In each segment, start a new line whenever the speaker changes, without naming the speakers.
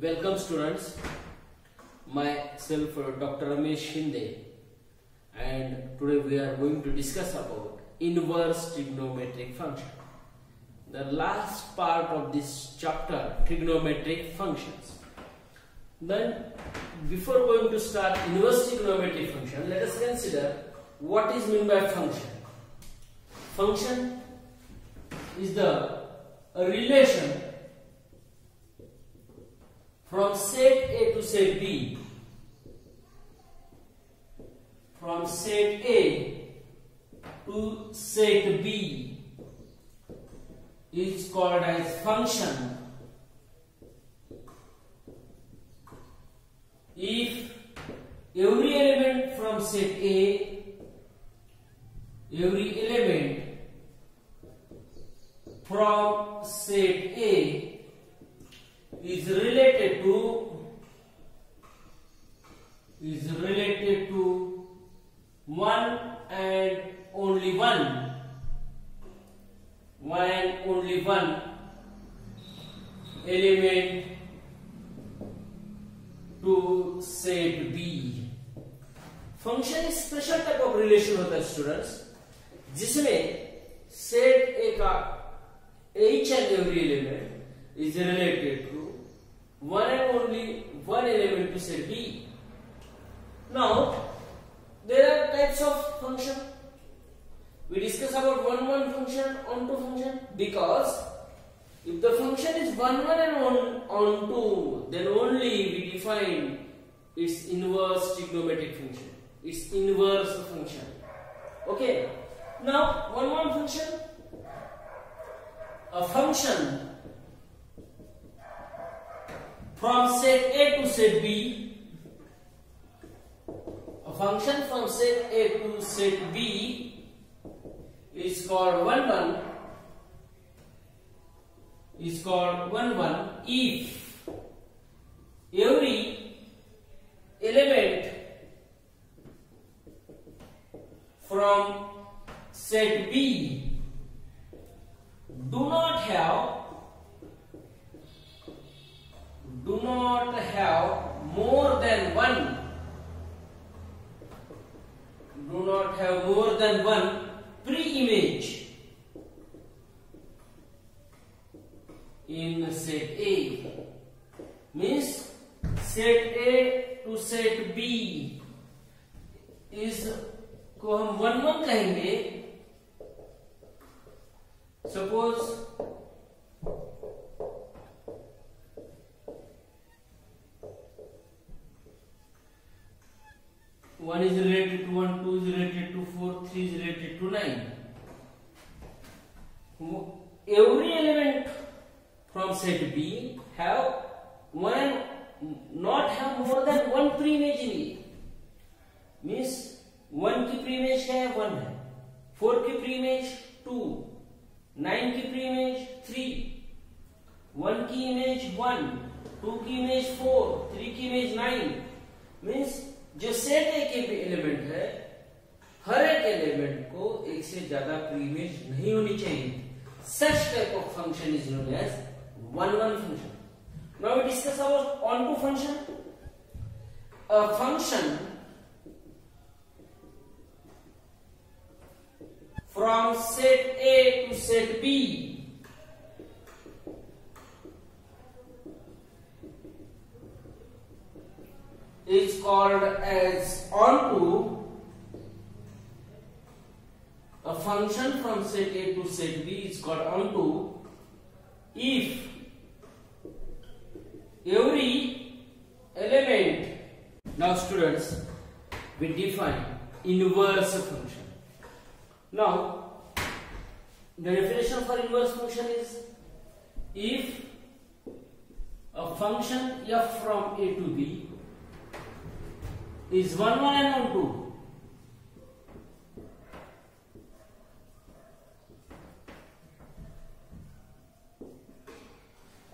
Welcome students, myself Dr. Ramesh Shinde, and today we are going to discuss about inverse trigonometric function. The last part of this chapter, trigonometric functions. Then before going to start inverse trigonometric function, let us consider what is meant by function. Function is a relation from set A to set B, from set A to set B is called as function if every element from set A, every element from set A is related to one and only one element to set B. Function एक special type of relation होता है students, जिसमें set ए का each and every element is related to one and only one element to set B. Now there are types of function. We discuss about one function, onto function, because if the function is one and onto, then only we define its inverse trigonometric function, its inverse function. Okay, now one function, a function from set A to set B, a function from set A to set B is called one if every element from set B do not have more than one pre-image in set A. Means set A to set B is को हम one कहेंगे. Suppose one is related to 1, 2 is related to 4, 3 is related to 9. Every element from set B have not have more than one pre-image in it. Means 1 की pre-image है 1 है, 4 की pre-image 2, 9 की pre-image 3, 1 की image 1, 2 की image 4, 3 की image 9. Means जो set ए के एलिमेंट है, हर एक एलिमेंट को एक से ज्यादा प्रीइमेज नहीं होनी चाहिए. Such type of function is known as one function. Now we discuss about onto function. A function from set A to set B is called as onto. A function from set A to set B is called onto if every element. Now students, we define inverse function. Now the definition for inverse function is if a function f from A to B is one and onto,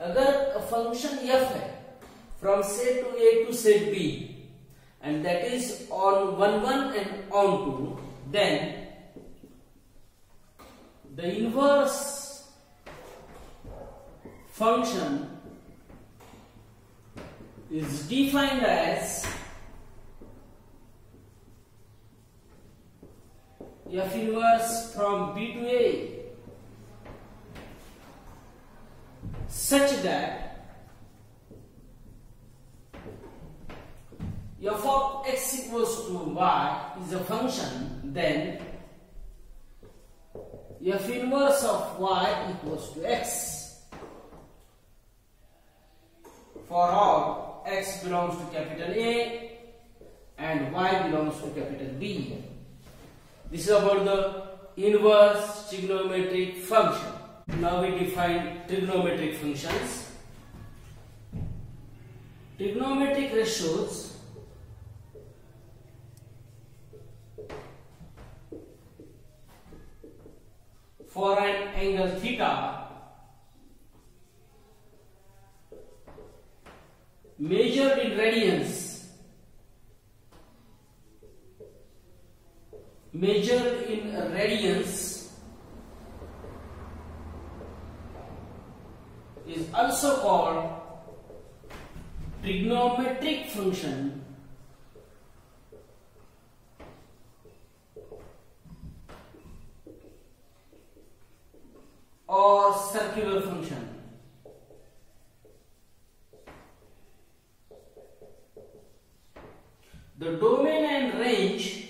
अगर a function f है from set to A to set B and that is on 1 and onto, then the inverse function is defined as F inverse from B to A such that f of x equals to y is a function, then f inverse of y equals to x for all x belongs to capital A and y belongs to capital B. This is about the inverse trigonometric function. Now we define trigonometric functions. Trigonometric ratios for an angle theta measured in radians is also called trigonometric function or circular function. The domain and range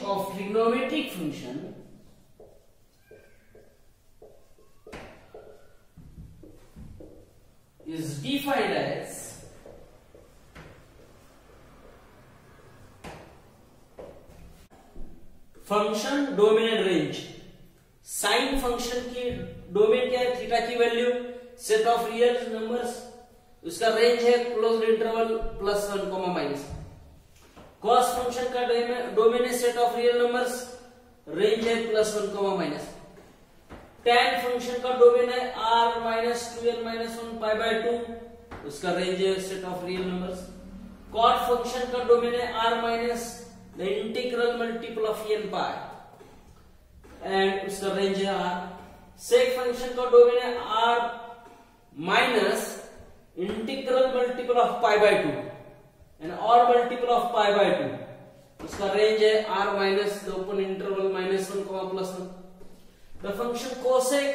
of trigonometric function is defined as function, domain and range. Sine function की domain क्या है? Theta की value, set of real numbers, उसका range है closed interval +1, minus. Cos function का domain है set of real numbers, range है +1, minus. tan function का डोमेन है r-2n-1 π/2, उसका रेंज है set of real numbers. cot function का डोमेन है r- the integral multiple of n π and उसका रेंज है r। sec फंक्शन का डोमेन है r- integral multiple of π/2 and r multiple of π/2, उसका रेंज है r- the open interval -1, +1। The function cosec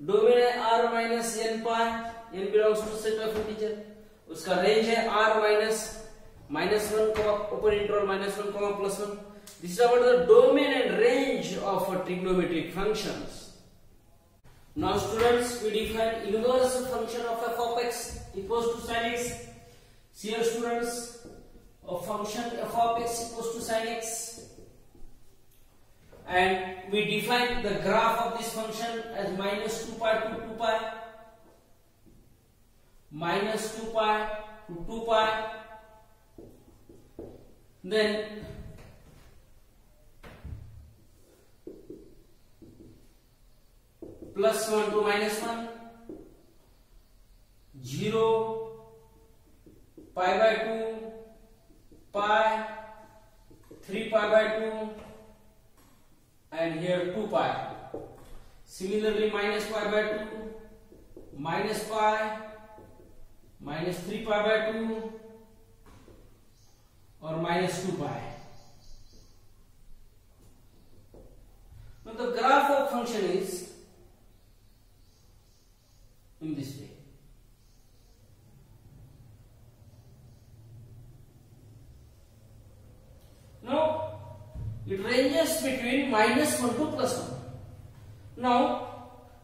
domain है r-n π, n belongs to set of integer, उसका range है r- -1, open interval -1, +1. This is about the domain and range of trigonometric functions. Now students, we define inverse function of f of x equals to sin x. See here students, a function f of x equals to sin x, and we define the graph of this function as -2π to 2π, -2π to 2π, then +1 to -1, 0, π/2, π, 3π/2, and here 2π. Similarly, -π/2, -π, -3π/2, or -2π. Now the graph of function is in this way. Now it ranges between -1 to +1. Now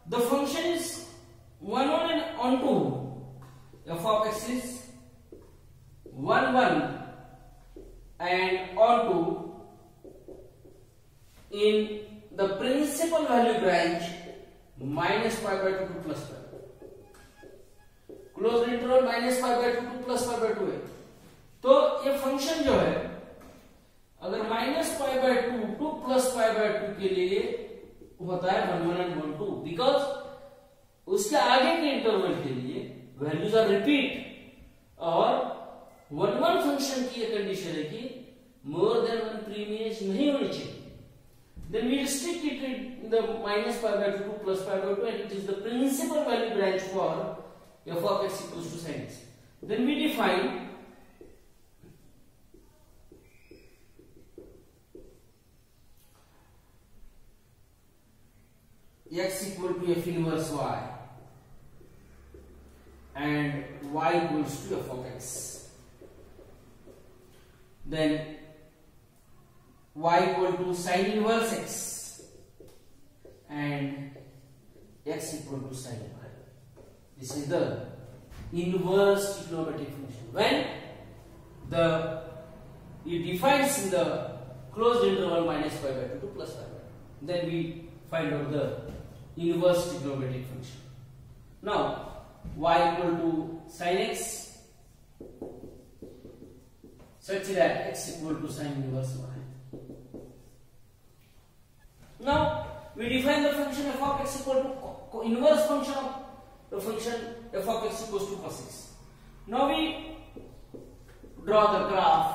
the function is 1, 1 and onto f of x is 1, 1 and onto in the principal value branch -π/2 to +π. Close interval -π/2 to +π/2 है, तो ये function जो है अगर -π/2 to +π/2 के लिए होता है 1, 1 and 1, 2, बिकॉज उसके आगे के इंटरवल के लिए वैल्यूज आर रिपीट, और 1, 1 फंक्शन की ये कंडीशन है कि मोर देन 1 प्रीम इमेज नहीं होनी चाहिए। Then we restrict it in the minus pi by 2 to plus pi by 2, and it is the principal value branch for f of x equals to sin x. Then we define x equal to f inverse y and y equals to f of x. Then y equal to sin inverse x and x equal to sin y. This is the inverse trigonometric function. When it defines in the closed interval minus pi by 2 to plus pi by 2, then we find out the inverse trigonometric function. Now y equal to sin x such that x equal to sin inverse y. Now we define the function f of x equal to inverse function of the function f of x equals to cos x. Now we draw the graph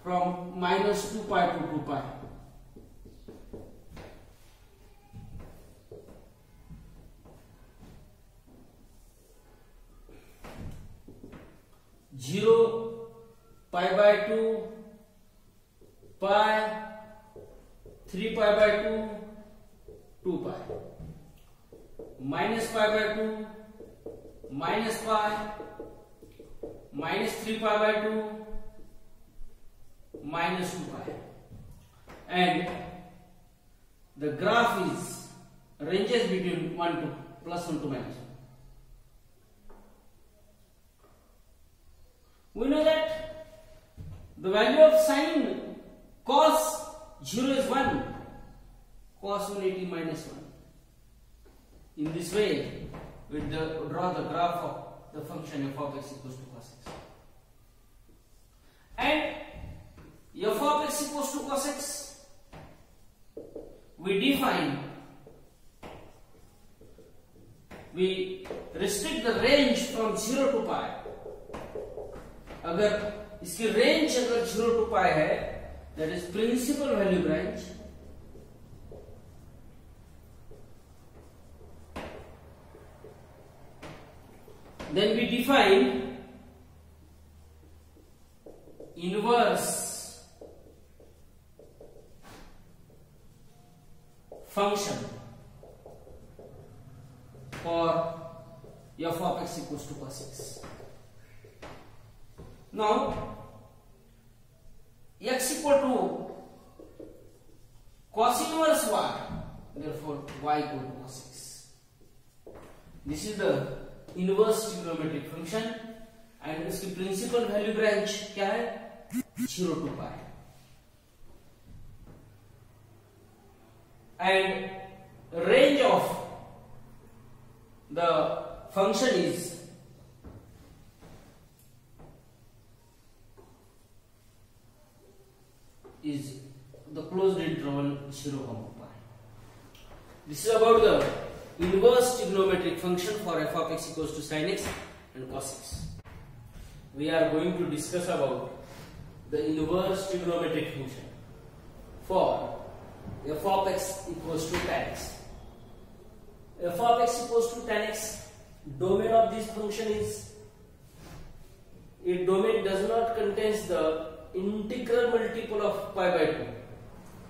from minus 2 pi to 2 pi. Zero, pi by 2, pi, 3 pi by 2, 2 pi, minus pi by 2, minus pi, minus 3 pi by 2, minus 2 pi, and the graph is ranges between 1 to plus 1 to minus 1. We know that the value of sin cos 0 is 1, cos 180 minus 1. In this way, we draw the graph of the function f of x equals to cos x. And f of x equals to cos x, we restrict the range from 0 to pi. अगर इसकी range अगर 0 to pi है, that is principal value branch, then we define inverse function for f of x equals to cos x. Now x equal to cos inverse y, therefore y equal to cos x. This is the inverse trigonometric function and इसकी principal value branch क्या है? 0 to pi. And range of the function is the closed interval 0, pi. This is about the inverse trigonometric function for f of x equals to sin x and cos x. We are going to discuss about the inverse trigonometric function for f of x equals to tan x. F of x equals to tan x, domain of this function is, its domain does not contains the integral multiple of pi by 2.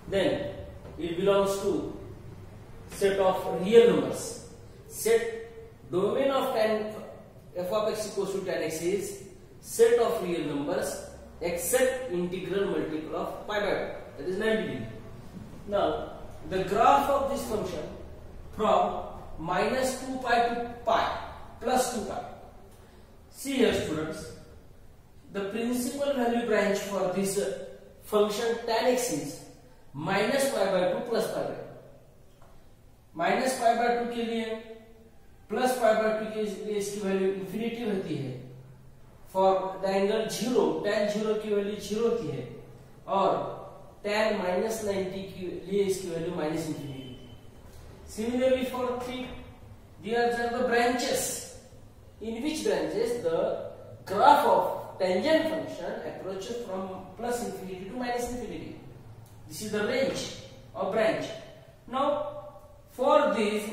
Then it belongs to set of real numbers. Set domain of tan f of x equals to tan x is set of real numbers except integral multiple of pi by 2, that is 90 degree. Now the graph of this function from minus 2 pi to pi plus 2 pi. See here students, the principal value branch for this function tan x is minus pi by 2 plus pi by 2. Minus pi by 2 के लिए plus pi by 2 के लिए इसकी value infinity होती है. For the angle 0, tan 0 की value 0 होती है और tan माइनस 90 के लिए इसकी वैल्यू माइनस इंफिनिटी होती है. Similarly for 3, these are the branches in which branches the graph of tangent function approaches from plus infinity to minus infinity. This is the range of branch. Now for this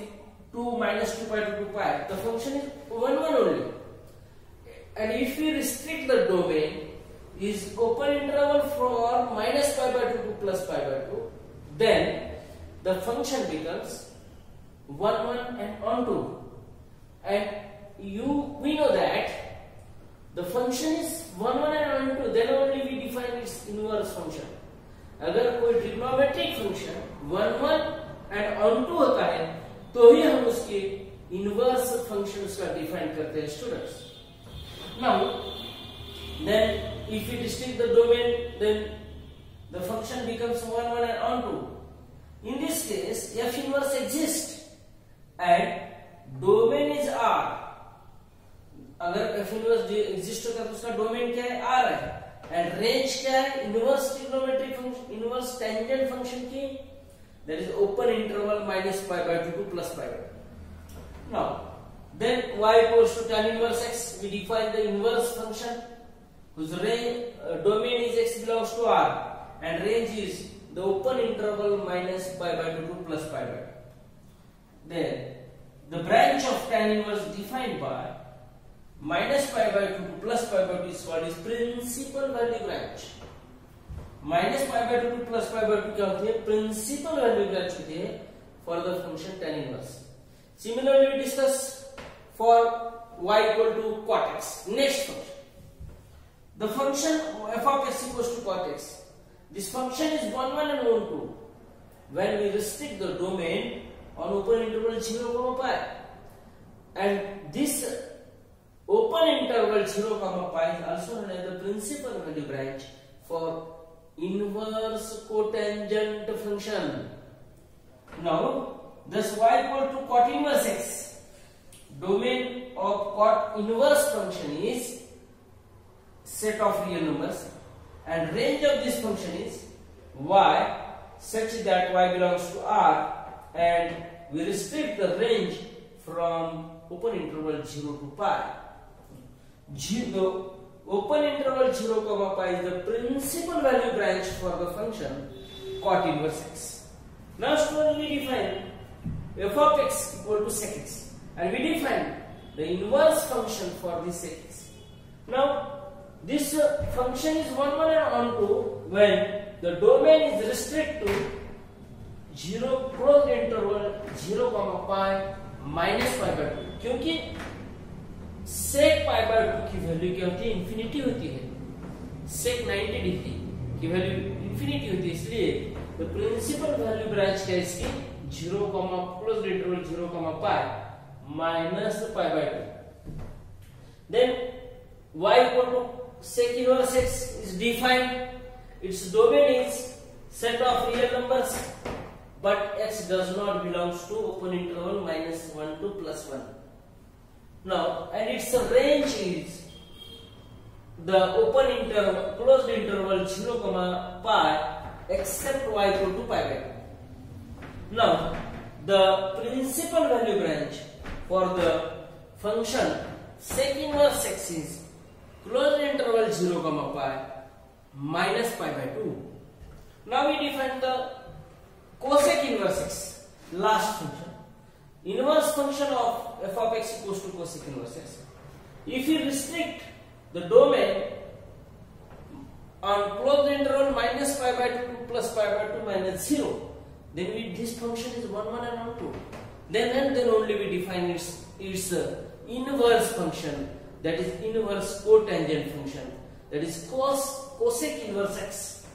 2 minus 2 pi to 2 pi, the function is 1 1 only. And if we restrict the domain is open interval from minus pi by 2 to plus pi by 2, then the function becomes 1 1 and onto. And we know that the function is 1 1 and onto, then only we define its inverse function. अगर कोई trigonometric function 1 1 and onto होता है तो ही हम उसके inverse function उसका define करते हैं students. Now then if we restrict the domain, then the function becomes 1 1 and onto. In this case f inverse exists and domain is R. अगर f inverse exist होता है तो उसका डोमेन क्या है? R है. एंड रेंज क्या है? Inverse trigonometric function, inverse tangent function की, that is open interval minus pi by 2 to plus pi by 2. Now then y equals to tan inverse x. We define the inverse function whose range domain is x belongs to R and range is the open interval minus pi by 2 to plus pi by 2. Then the branch of tan inverse defined by minus pi by 2 to plus pi by 2 is called is principal value branch. Minus pi by 2 to plus pi by 2 क्या होती है? Principal value branch होती है for the function tan inverse. Similarly we discuss for y equal to cot x. Next function, the function f of x equals to cot x. This function is 1 1 and 1 2 when we restrict the domain on open interval 0 pi, and this open interval 0 pi is also known as the principal value branch for inverse cotangent function. Now thus y equal to cot inverse x. Domain of cot inverse function is set of real numbers and range of this function is y such that y belongs to R, and we restrict the range from open interval 0 to pi. The open interval 0 pi is the principal value branch for the function cot inverse x. Now students, we define f of x equal to sec x and we define the inverse function for this sec x. Now this function is 1 1 and onto when the domain is restricted to 0 closed interval 0 pi minus pi by 2, क्योंकि sec pi by 2 की value क्या होती है? Infinity होती है. sec 90 degree की value infinity होती है, इसलिए the principal value branch क्या है इसकी? 0 closed interval 0 pi minus pi by 2. Then y equal to sec inverse x is defined. Its domain is set of real numbers, but x does not belongs to open interval minus 1 to plus 1. Now, and its range is the open interval, closed interval 0 pi except y equal to pi by 2. Now, the principal value branch for the function sec inverse x is closed interval 0 pi minus pi by 2. Now we define the cosec inverse x, last function. Inverse function of f of x equals to cosec inverse x. If you restrict the domain on closed interval minus pi by 2 to plus pi by 2 minus 0, then this function is 1 1 and 1 2. Then only we define its inverse function, that is inverse cotangent function, that is cosec inverse x.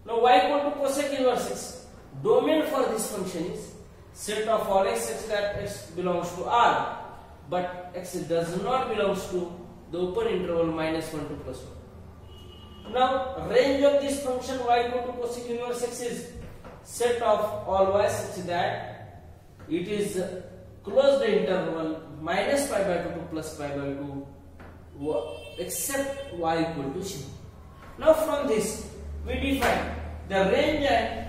Now y equal to cosec inverse x. Domain for this function is set of all x such that x belongs to R, but x does not belongs to the open interval minus 1 to plus 1. Now range of this function y equal to cosec inverse x is set of all y such that it is closed interval minus pi by 2 to plus pi by 2 except y equal to 0. Now from this we define the range and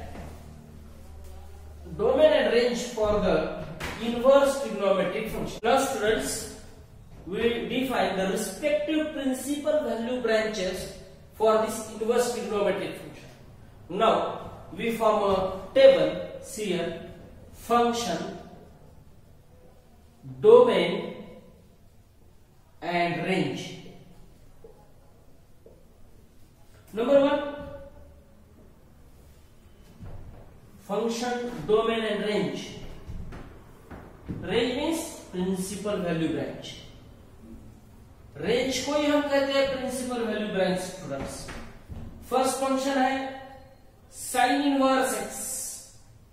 domain and range for the inverse trigonometric function. Now students, we define the respective principal value branches for this inverse trigonometric function. Now we form a table here: function, domain and range. Number 1, function, domain and range. Range means principal value branch. Range को ही हम कहते हैं principal value branch students. First function है sine inverse x,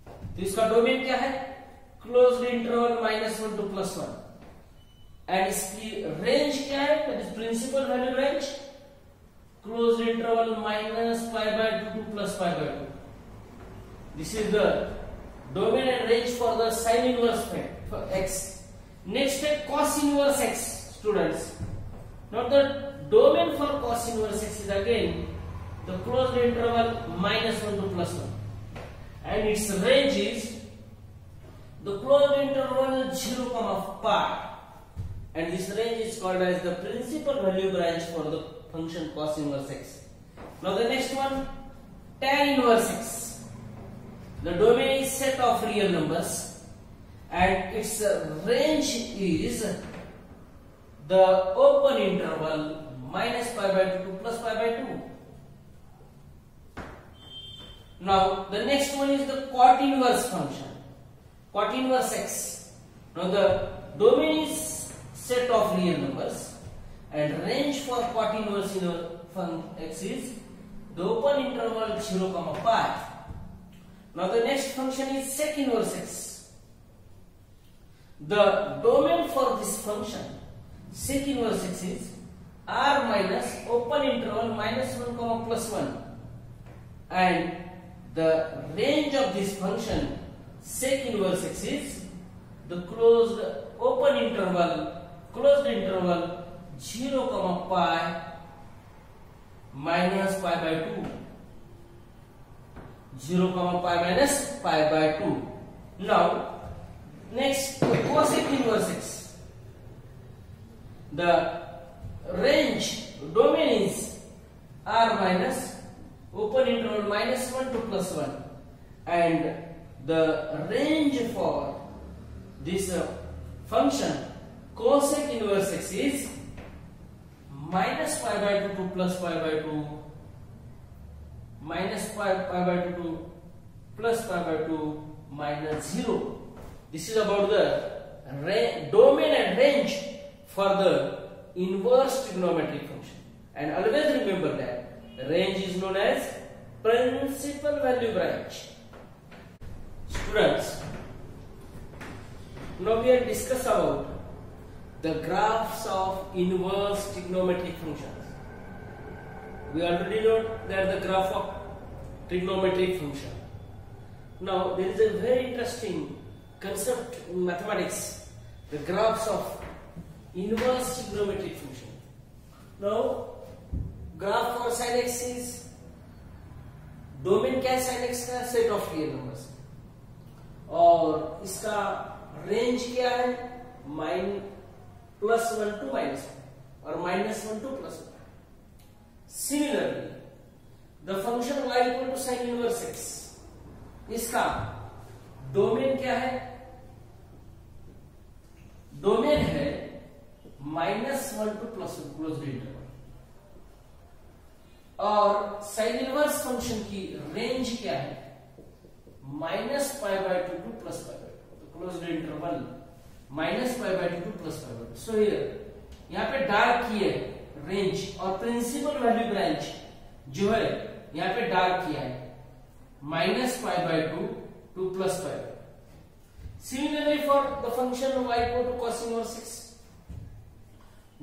तो इसका domain क्या है? क्लोज्ड इंटरवल -1 to +1, एंड इसकी रेंज क्या है? That is principal value branch closed interval -π/2 to +π/2. This is the domain and range for the sine inverse x. Next है cos inverse x students. Now the domain for cos inverse x is again the closed interval -1 to +1, and its range is the closed interval 0, π, and this range is called as the principal value branch for the function cos inverse x. Now the next one, tan inverse x. The domain is set of real numbers and its range is the open interval -π/2 to +π/2. Now the next one is the cot inverse function, cot inverse x. Now the domain is set of real numbers and range for cot inverse x is the open interval 0, π. Now the next function is sec inverse x. The domain for this function sec inverse x is r minus open interval -1, +1, and the range of this function sec inverse x is the closed open interval closed interval 0, π -π/2, 0, π -π/2. Now next, cosec inverse x. The range domain is r minus open interval -1 to +1, and the range for this function cosec inverse x is -π/2 to +π/2, -π/2 to +π/2 -0. This is about the domain and range for the inverse trigonometric function, and always remember that range is known as principal value branch. Students, now we will discuss about the graphs of inverse trigonometric functions. We already know that the graph of trigonometric function. Now there is a very interesting concept in mathematics, the graphs of inverse trigonometric function. Now graph for sin x is, domain क्या है sin x का? Set of real numbers, और इसका range क्या है? +1 to -1 और -1 to +1. Similarly, the function y equal to sin inverse x, इसका domain क्या है? डोमेन है -1 to +1 क्लोज्ड इंटरवल, और साइन इनवर्स फंक्शन की रेंज क्या है? -π/2 to +π/2, तो closed interval -π/2 to +π/2. So here यहाँ पे डार्क किए रेंज, और प्रिंसिपल वैल्यू ब्रांच जो है यहाँ पे डार्क किया है -π/2 to +π/2. Similarly for the function y equal to cos inverse x,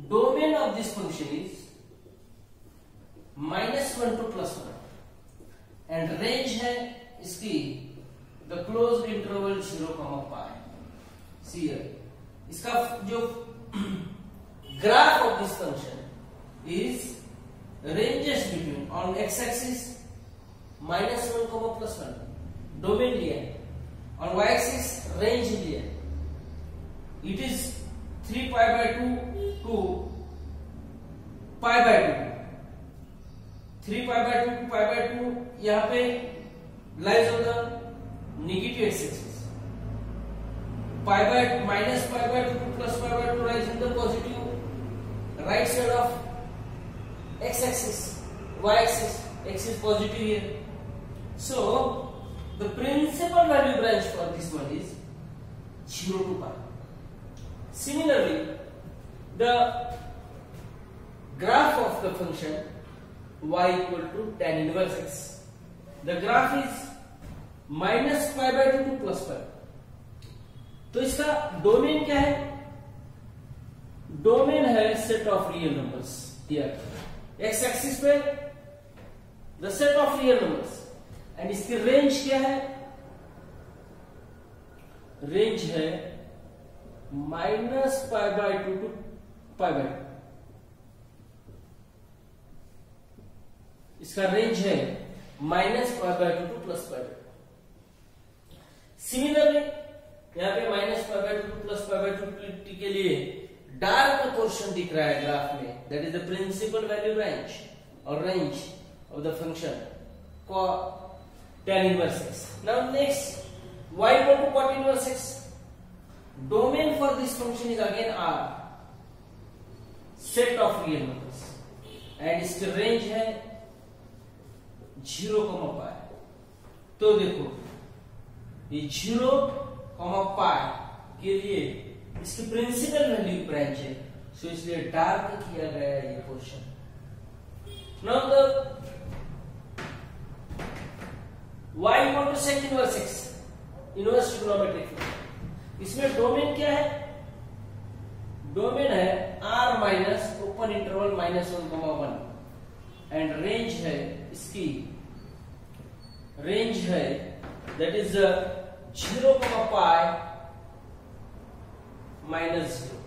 domain of this function is -1 to +1, and range है इसकी the closed interval 0, π. See here, इसका जो graph of this function is ranges between, on x-axis -1, +1 domain लिया है, on y-axis range लिया है. It is 3π/2 to pi by 2, 3 pi by 2 to pi by 2 यहाँ पे lies on the negative x axis, pi by minus pi by 2 to plus pi by 2 lies in the positive right side of x axis, y axis, x is positive here. So the principal value branch for this one is 0 to pi. Similarly, the graph of the function y equal to tan inverse x. The graph is minus pi by 2 to plus pi. तो इसका domain क्या है? Domain है set of real numbers दिया गया X axis पे the set of real numbers, and इसकी range क्या है? रेंज है minus pi by 2 to pi by 2. इसका रेंज है minus pi by 2 to plus pi by 2. Similarly यहां पे minus pi by 2 to plus pi by 2 के लिए डार्क पोर्शन दिख रहा है ग्राफ में, that is the principal value range और range of the function tan inverse x. Now next, y equal to cot inverse x. Domain for this function is again R, set of real numbers, and इसकी range है 0, pi. तो देखो ये 0, pi के लिए इसकी principal value branch है, सो इसलिए डार्क किया गया है ये portion. Now the y equal to sec inverse x, inverse trigonometric function. इसमें डोमेन क्या है? डोमेन है r minus open interval -1, and range है इसकी, रेंज है दैट इज 0, pi -0,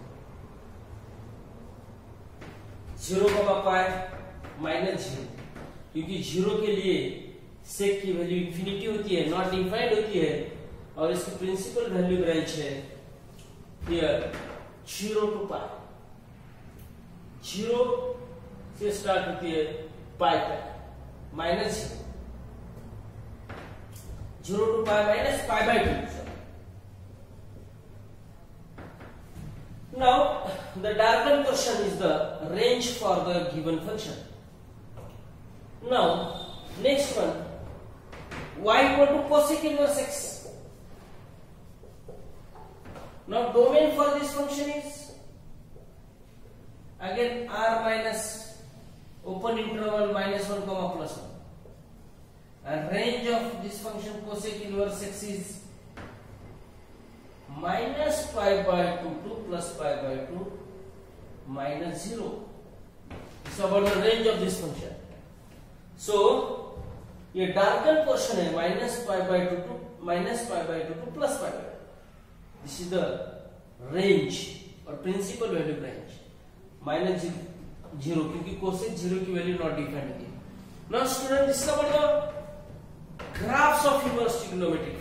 0, pi -0, क्योंकि 0 के लिए सेक की वैल्यू इंफिनिटी होती है, नॉट डिफाइंड होती है, और इसकी प्रिंसिपल वैल्यू ब्रांच है हियर 0 टू पाई. 0 से स्टार्ट होती है पाई तक, -0, 0 to pi minus pi by 2. Now the darkened portion is the range for the given function. Now next one, y equal to cosec inverse x. Now domain for this function is again r minus open interval -1, +1, and range of this function cosec inverse x is minus pi by 2 to plus pi by 2 -0. It's about the range of this function. So ये darken portion है minus pi by 2 to plus pi by 2. This is the range और principal value range -0, क्योंकि cosec 0 की value not defined है. Now student, discover the graphs of inverse trigonometric